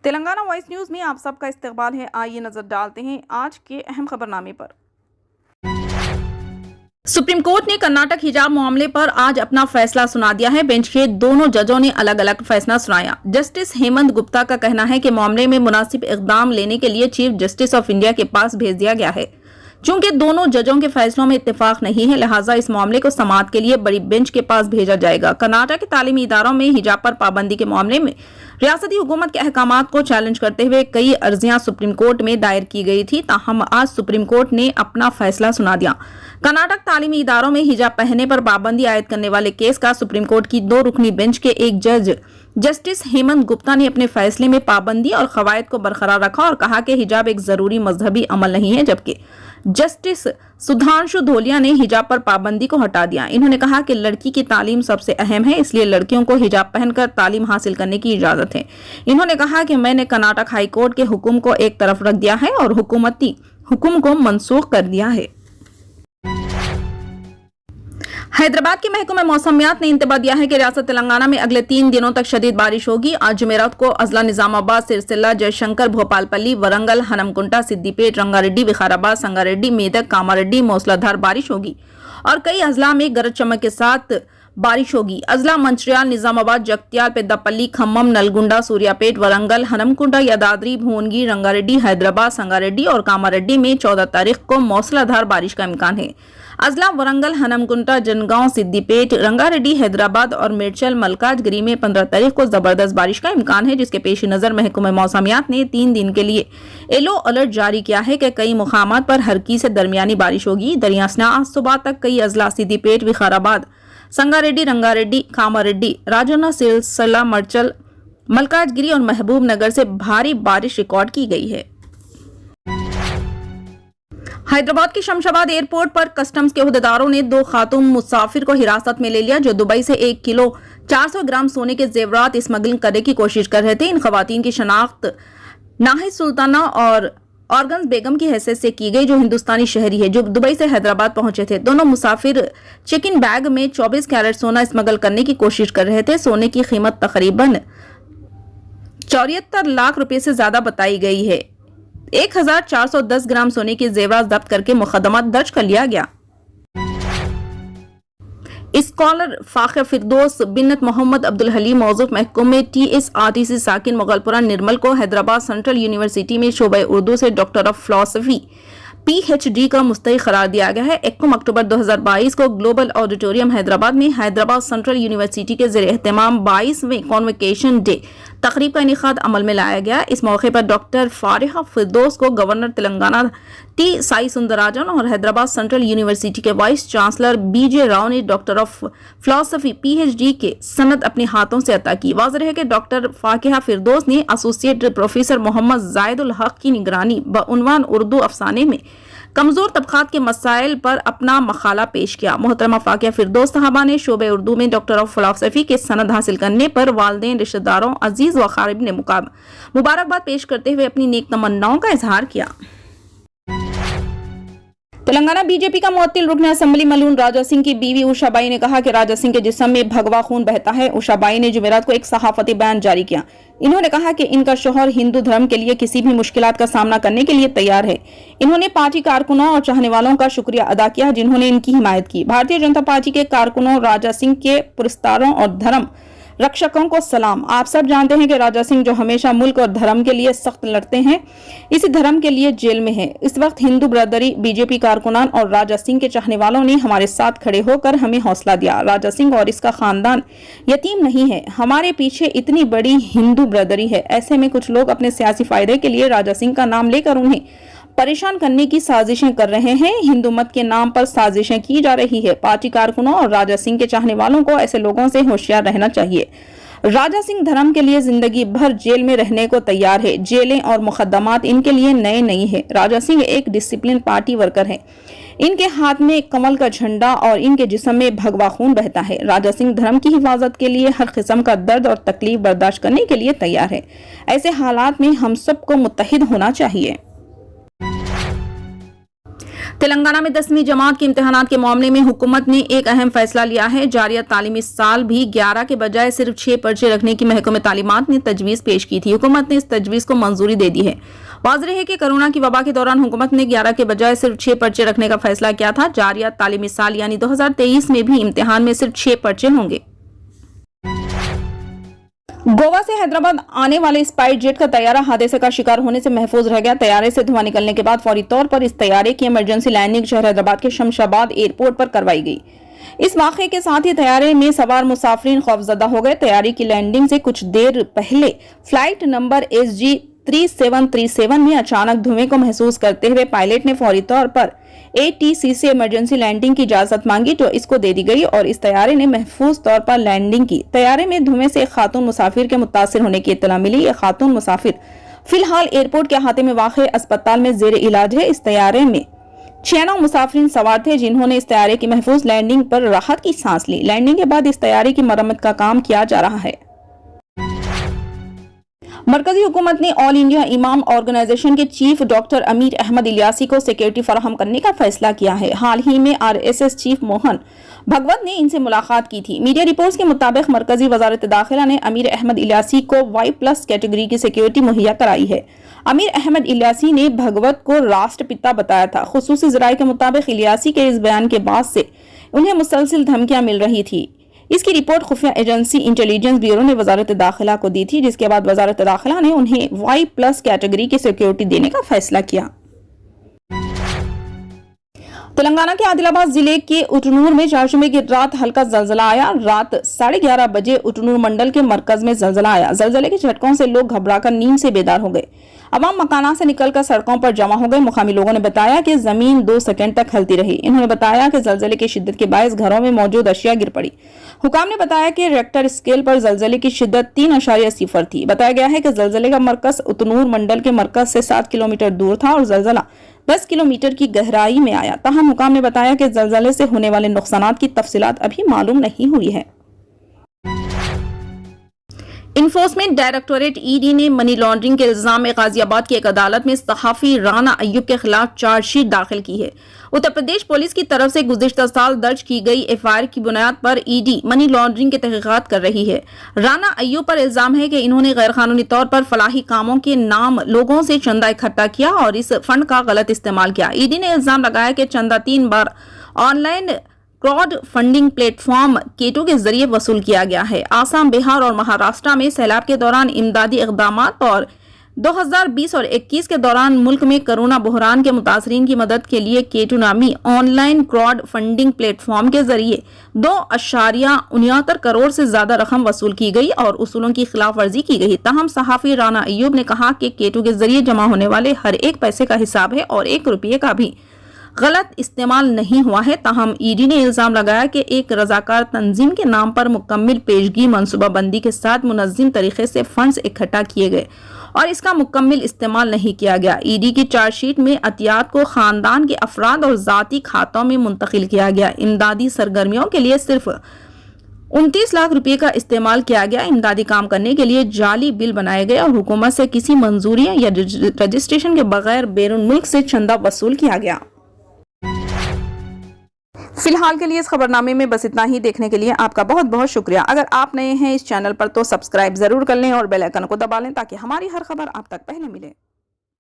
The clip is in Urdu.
تلنگانہ وائس نیوز میں آپ سب کا استقبال ہے۔ آئیے نظر ڈالتے ہیں آج کے اہم خبرنامے پر۔ سپریم کورٹ نے کرناٹک حجاب معاملے پر آج اپنا فیصلہ سنا دیا ہے۔ بینچ کے دونوں ججوں نے الگ الگ فیصلہ سنایا۔ جسٹس ہیمنت گپتا کا کہنا ہے کہ معاملے میں مناسب اقدام لینے کے لیے چیف جسٹس آف انڈیا کے پاس بھیج دیا گیا ہے۔ چونکہ دونوں ججوں کے فیصلوں میں اتفاق نہیں ہے، لہٰذا اس معاملے کو سماعت کے لیے بڑی بینچ کے پاس بھیجا جائے گا۔ کرناٹک کے تعلیمی اداروں میں حجاب پر پابندی کے معاملے میں ریاستی حکومت کے احکامات کو چیلنج کرتے ہوئے کئی عرضیاں سپریم کورٹ میں دائر کی گئی تھی، تاہم آج سپریم کورٹ نے اپنا فیصلہ سنا دیا۔ کرناٹک تعلیمی اداروں میں حجاب پہننے پر پابندی عائد کرنے والے کیس کا سپریم کورٹ کی 2 رکنی بینچ کے ایک جج جسٹس ہیمنت گپتا نے اپنے فیصلے میں پابندی اور قواعد کو برقرار رکھا اور کہا کہ حجاب ایک ضروری مذہبی عمل نہیں ہے، جبکہ جسٹس سدھانشو دھولیا نے حجاب پر پابندی کو ہٹا دیا۔ انہوں نے کہا کہ لڑکی کی تعلیم سب سے اہم ہے، اس لیے لڑکیوں کو حجاب پہن کر تعلیم حاصل کرنے کی اجازت ہے۔ انہوں نے کہا کہ میں نے کرناٹک ہائی کورٹ کے حکم کو ایک طرف رکھ دیا ہے اور حکومتی حکم کو منسوخ کر دیا ہے۔ حیدرآباد کے محکمہ موسمیات نے انتباہ دیا ہے کہ ریاست تلنگانہ میں اگلے 3 دنوں تک شدید بارش ہوگی۔ آج جمعرات کو اضلاع نظام آباد، سرسلہ، جے شنکر، بھوپال پلی، ورنگل، ہنمکنٹا، سدی پیٹ، رنگا ریڈی، وقار آباد، سنگا ریڈی، میدک، کاما ریڈی موسلا دھار بارش ہوگی اور کئی اضلاع میں گرج چمک کے ساتھ بارش ہوگی۔ اضلاع منچریال، نظام آباد، جگتیال، پیداپلی، کھمم، نلگنڈا، سوریا پیٹ، ورنگل، ہنمکنٹا، یادادری، بھونگی، رنگا ریڈی، حیدرآباد، سنگا ریڈی اور کاما ریڈی میں 14 تاریخ کو موسلا دھار بارش کا امکان ہے۔ اضلاع ورنگل، ہنمکنٹا، جنگاؤں، سدی پیٹ، رنگا ریڈی، حیدرآباد اور میڈچل ملکاج گری میں 15 تاریخ کو زبردست بارش کا امکان ہے، جس کے پیش نظر محکمہ موسمیات نے 3 دن کے لیے یلو الرٹ جاری کیا ہے کہ کئی مقامات پر ہلکی سے درمیانی بارش ہوگی۔ دریاسنا آج صبح تک کئی اضلاع سدی پیٹ، وقار آباد، سنگا ریڈی، رنگا ریڈی، کاما ریڈی، راجونا، سرسلہ، مرچل، ملکاج گری اور محبوب نگر سے بھاری بارش ریکارڈ کی گئی ہے۔ حیدرآباد کے شمشاباد ایئرپورٹ پر کسٹمز کے عہدیداروں نے 2 خاتون مسافر کو حراست میں لے لیا، جو دبئی سے 1 کلو 400 گرام سونے کے زیورات اسمگلنگ کرنے کی کوشش کر رہے تھے۔ ان خواتین کی شناخت ناہید سلطانہ اور آرگنز بیگم کی حیثیت سے کی گئی، جو ہندوستانی شہری ہے، جو دبئی سے حیدرآباد پہنچے تھے۔ دونوں مسافر چیک ان بیگ میں 24 کیرٹ سونا اسمگل کرنے کی کوشش کر رہے تھے۔ سونے کی قیمت تقریباً 74 لاکھ روپے سے زیادہ بتائی گئی ہے۔ 1410 گرام سونے کے زیورات ضبط کر کے مقدمہ درج کر لیا گیا۔ اسکالر فاقیہ فردوس بنت محمد عبدالحلیم موظف محکمہ TSRTC ساکن مغلپورہ نرمل کو حیدرآباد سینٹرل یونیورسٹی میں شعبہ اردو سے ڈاکٹر آف فلسفی PhD کا مستحق قرار دیا گیا ہے۔ 21 اکتوبر 2022 کو گلوبل آڈیٹوریم حیدرآباد میں حیدرآباد سینٹرل یونیورسٹی کے زیر اہتمام 22ویں کانوکیشن ڈے تقریب کا انعقاد عمل میں لایا گیا۔ اس موقع پر ڈاکٹر فاقیہ فردوس کو گورنر تلنگانہ T سائی سندراراجن اور حیدرآباد سینٹرل یونیورسٹی کے وائس چانسلر BJ راؤ نے ڈاکٹر آف فلسفی PhD کے سند اپنے ہاتھوں سے عطا کی۔ واضح ہے کہ ڈاکٹر فاقیہ فردوس نے ایسوسیٹ پروفیسر محمد زاہد الحق کی نگرانی بعنوان اردو افسانے میں کمزور طبقات کے مسائل پر اپنا مقالہ پیش کیا۔ محترمہ فاقیہ فردوس صاحبہ نے شعبہ اردو میں ڈاکٹر آف فلسفی کے سند حاصل کرنے پر والدین، رشتہ داروں، عزیز و اقارب نے مبارکباد پیش کرتے ہوئے اپنی نیک تمناؤں کا اظہار کیا۔ تلنگانہ BJP کا معطل رکن اسمبلی ملون راجہ سنگھ کی بیوی اوشا بائی نے کہا کہ راجہ سنگھ کے جسم میں بھگوا خون بہتا ہے۔ اوشا بائی نے جمعرات کو ایک صحافتی بیان جاری کیا۔ انہوں نے کہا کہ ان کا شوہر ہندو دھرم کے لیے کسی بھی مشکلات کا سامنا کرنے کے لیے تیار ہے۔ انہوں نے پارٹی کارکنوں اور چاہنے والوں کا شکریہ ادا کیا جنہوں نے ان کی حمایت کی۔ بھارتیہ جنتا پارٹی کے کارکنوں، راجہ سنگھ کے پرستاروں اور دھرم رکشکوں کو سلام۔ آپ سب جانتے ہیں کہ راجہ سنگھ جو ہمیشہ ملک اور دھرم کے لیے سخت لڑتے ہیں، اسی دھرم کے لیے جیل میں ہیں۔ اس وقت ہندو برادری، BJP کارکنان اور راجہ سنگھ کے چاہنے والوں نے ہمارے ساتھ کھڑے ہو کر ہمیں حوصلہ دیا۔ راجہ سنگھ اور اس کا خاندان یتیم نہیں ہے، ہمارے پیچھے اتنی بڑی ہندو برادری ہے۔ ایسے میں کچھ لوگ اپنے سیاسی فائدے کے لیے راجہ سنگھ کا نام لے کر انہیں پریشان کرنے کی سازشیں کر رہے ہیں۔ ہندو مت کے نام پر سازشیں کی جا رہی ہے۔ پارٹی کارکنوں اور راجہ سنگھ کے چاہنے والوں کو ایسے لوگوں سے ہوشیار رہنا چاہیے۔ راجہ سنگھ دھرم کے لیے زندگی بھر جیل میں رہنے کو تیار ہے۔ جیلیں اور مقدمات ان کے لیے نئے نہیں ہیں۔ راجہ سنگھ ایک ڈسپلن پارٹی ورکر ہیں۔ ان کے ہاتھ میں کمل کا جھنڈا اور ان کے جسم میں بھگوا خون بہتا ہے۔ راجہ سنگھ دھرم کی حفاظت کے لیے ہر قسم کا درد اور تکلیف برداشت کرنے کے لیے تیار ہے۔ ایسے حالات میں ہم سب کو متحد ہونا چاہیے۔ تلنگانہ میں 10ویں جماعت کے امتحانات کے معاملے میں حکومت نے ایک اہم فیصلہ لیا ہے۔ جاریہ تعلیمی سال بھی 11 کے بجائے صرف 6 پرچے رکھنے کی محکمہ تعلیمات نے تجویز پیش کی تھی۔ حکومت نے اس تجویز کو منظوری دے دی ہے۔ واضح ہے کہ کورونا کی وبا کے دوران حکومت نے 11 کے بجائے صرف 6 پرچے رکھنے کا فیصلہ کیا تھا۔ جاریہ تعلیمی سال یعنی 2023 میں بھی امتحان میں صرف 6 پرچے ہوں گے۔ گوا سے حیدرآباد آنے والے اسپائس جیٹ کا طیارہ حادثے کا شکار ہونے سے محفوظ رہ گیا۔ طیارے سے دھواں نکلنے کے بعد فوری طور پر اس طیارے کی ایمرجنسی لینڈنگ شہر حیدرآباد کے شمشاباد ایئرپورٹ پر کروائی گئی۔ اس واقعے کے ساتھ ہی طیارے میں سوار مسافرین خوفزدہ ہو گئے۔ طیارے کی لینڈنگ سے کچھ دیر پہلے فلائٹ نمبر SG 3737 میں اچانک دھوئیں کو محسوس کرتے ہوئے پائلٹ نے فوری طور پر ATC سے ایمرجنسی لینڈنگ کی اجازت مانگی جو اس کو دے دی گئی اور اس طیارے نے محفوظ طور پر لینڈنگ کی۔ طیارے میں دھوئیں سے ایک خاتون مسافر کے متاثر ہونے کی اطلاع ملی۔ یہ خاتون مسافر فی الحال ایئرپورٹ کے احاطے میں واقع اسپتال میں زیر علاج ہے۔ اس طیارے میں 96 مسافرین سوار تھے جنہوں نے اس طیارے کی محفوظ لینڈنگ پر راحت کی سانس لی۔ لینڈنگ کے بعد اس طیارے کی مرمت کا کام کیا جا رہا ہے۔ مرکزی حکومت نے آل انڈیا امام آرگنائزیشن کے چیف ڈاکٹر امیر احمد الیاسی کو سیکیورٹی فراہم کرنے کا فیصلہ کیا ہے۔ حال ہی میں RSS چیف موہن بھگوت نے ان سے ملاقات کی تھی۔ میڈیا رپورٹس کے مطابق مرکزی وزارت داخلہ نے امیر احمد الیاسی کو Y+ کیٹیگری کی سیکیورٹی مہیا کرائی ہے۔ امیر احمد الیاسی نے بھگوت کو راشٹر پتا بتایا تھا۔ خصوصی ذرائع کے مطابق الیاسی کے اس بیان کے بعد سے انہیں مسلسل دھمکیاں مل رہی تھی۔ اس کی رپورٹ خفیہ ایجنسی انٹیلیجنس بیورو نے وزارت داخلہ کو دی تھی، جس کے بعد وزارت داخلہ نے انہیں Y+ کیٹیگری کی سیکیورٹی دینے کا فیصلہ کیا۔ تلنگانہ کے عادل آباد ضلع کے اٹنور میں چارشنبے کی رات ہلکا زلزلہ آیا۔ رات 11:30 بجے اٹنور منڈل کے مرکز میں زلزلہ آیا۔ زلزلے کے جھٹکوں سے لوگ گھبرا کر نیند سے بیدار ہو گئے۔ عوام مکانات سے نکل کر سڑکوں پر جمع ہو گئے۔ مقامی لوگوں نے بتایا کہ زمین 2 سیکنڈ تک ہلتی رہی۔ انہوں نے بتایا کہ زلزلے کی شدت کے باعث گھروں میں موجود اشیاء گر پڑی۔ حکام نے بتایا کہ ریکٹر اسکیل پر زلزلے کی شدت 3.0 تھی۔ بتایا گیا ہے کہ زلزلے کا مرکز اٹنور منڈل کے مرکز سے 7 کلومیٹر دور تھا اور زلزلہ 10 کلومیٹر کی گہرائی میں آیا۔ تاہم حکام نے بتایا کہ زلزلے سے ہونے والے نقصانات کی تفصیلات ابھی معلوم نہیں ہوئی ہے۔ انفورسمنٹ ڈائریکٹوریٹ ED نے منی لانڈرنگ کے الزام میں غازی آباد کی ایک عدالت میں صحافی رانا ایوب کے خلاف چارج شیٹ داخل کی ہے۔ اتر پردیش پولیس کی طرف سے گزشتہ سال درج کی گئی FIR کی بنیاد پر ED منی لانڈرنگ کے تحقیقات کر رہی ہے۔ رانا ایوب پر الزام ہے کہ انہوں نے غیر قانونی طور پر فلاحی کاموں کے نام لوگوں سے چندہ اکٹھا کیا اور اس فنڈ کا غلط استعمال کیا۔ ED نے الزام لگایا کہ چندہ 3 بار online crowdfunding platform Ketto کے ذریعے وصول کیا گیا ہے۔ آسام، بہار اور مہاراشٹر میں سیلاب کے دوران امدادی اقدامات اور 2020 اور 21 کے دوران ملک میں کورونا بحران کے متاثرین کی مدد کے لیے کیٹو نامی on line crowdfunding plate form کے ذریعے 2.69 کروڑ سے زیادہ رقم وصول کی گئی اور اصولوں کی خلاف ورزی کی گئی۔ تاہم صحافی رانا ایوب نے کہا کہ کیٹو کے ذریعے جمع ہونے والے ہر ایک پیسے کا حساب ہے اور 1 روپے کا بھی غلط استعمال نہیں ہوا ہے۔ تاہم ED نے الزام لگایا کہ ایک رضاکار تنظیم کے نام پر مکمل پیشگی منصوبہ بندی کے ساتھ منظم طریقے سے فنڈز اکٹھا کیے گئے اور اس کا مکمل استعمال نہیں کیا گیا۔ ED کی چارج شیٹ میں عطیات کو خاندان کے افراد اور ذاتی کھاتوں میں منتقل کیا گیا۔ امدادی سرگرمیوں کے لیے صرف 29 لاکھ روپے کا استعمال کیا گیا۔ امدادی کام کرنے کے لیے جعلی بل بنائے گئے اور حکومت سے کسی منظوریاں یا رجسٹریشن کے بغیر بیرون ملک سے چندہ وصول کیا گیا۔ فی الحال کے لیے اس خبرنامے میں بس اتنا ہی۔ دیکھنے کے لیے آپ کا بہت بہت شکریہ۔ اگر آپ نئے ہیں اس چینل پر تو سبسکرائب ضرور کر لیں اور بیل آئیکن کو دبا لیں تاکہ ہماری ہر خبر آپ تک پہلے ملے۔